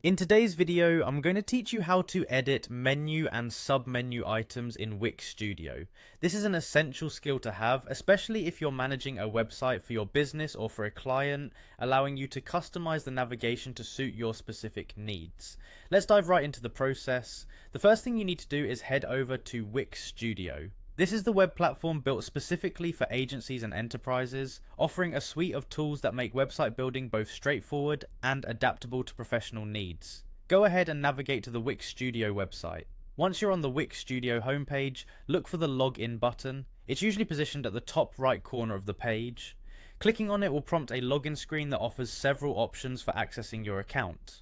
In today's video, I'm going to teach you how to edit menu and submenu items in Wix Studio. This is an essential skill to have, especially if you're managing a website for your business or for a client, allowing you to customize the navigation to suit your specific needs. Let's dive right into the process. The first thing you need to do is head over to Wix Studio. This is the web platform built specifically for agencies and enterprises, offering a suite of tools that make website building both straightforward and adaptable to professional needs. Go ahead and navigate to the Wix Studio website. Once you're on the Wix Studio homepage, look for the login button. It's usually positioned at the top right corner of the page. Clicking on it will prompt a login screen that offers several options for accessing your account.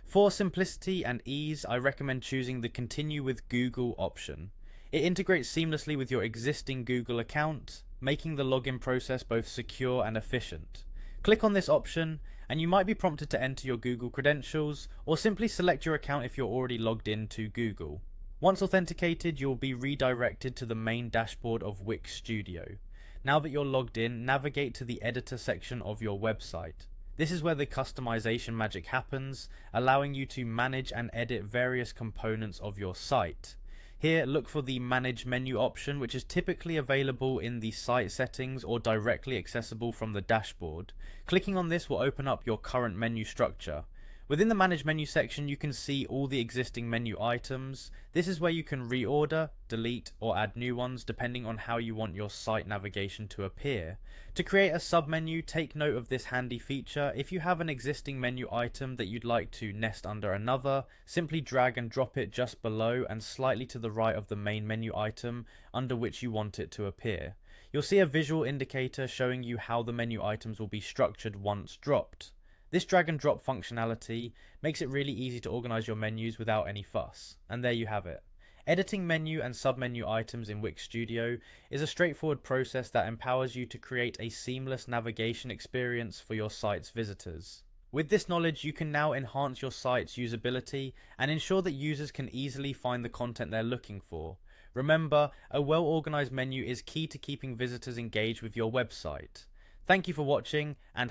For simplicity and ease, I recommend choosing the Continue with Google option. It integrates seamlessly with your existing Google account, making the login process both secure and efficient. Click on this option, and you might be prompted to enter your Google credentials, or simply select your account if you're already logged in to Google. Once authenticated, you'll be redirected to the main dashboard of Wix Studio. Now that you're logged in, navigate to the editor section of your website. This is where the customization magic happens, allowing you to manage and edit various components of your site. Here, look for the Manage Menu option, which is typically available in the site settings or directly accessible from the dashboard. Clicking on this will open up your current menu structure. Within the Manage Menu section, you can see all the existing menu items. This is where you can reorder, delete, or add new ones depending on how you want your site navigation to appear. To create a submenu, take note of this handy feature. If you have an existing menu item that you'd like to nest under another, simply drag and drop it just below and slightly to the right of the main menu item under which you want it to appear. You'll see a visual indicator showing you how the menu items will be structured once dropped. This drag and drop functionality makes it really easy to organize your menus without any fuss. And there you have it. Editing menu and submenu items in Wix Studio is a straightforward process that empowers you to create a seamless navigation experience for your site's visitors. With this knowledge, you can now enhance your site's usability and ensure that users can easily find the content they're looking for. Remember, a well-organized menu is key to keeping visitors engaged with your website. Thank you for watching, and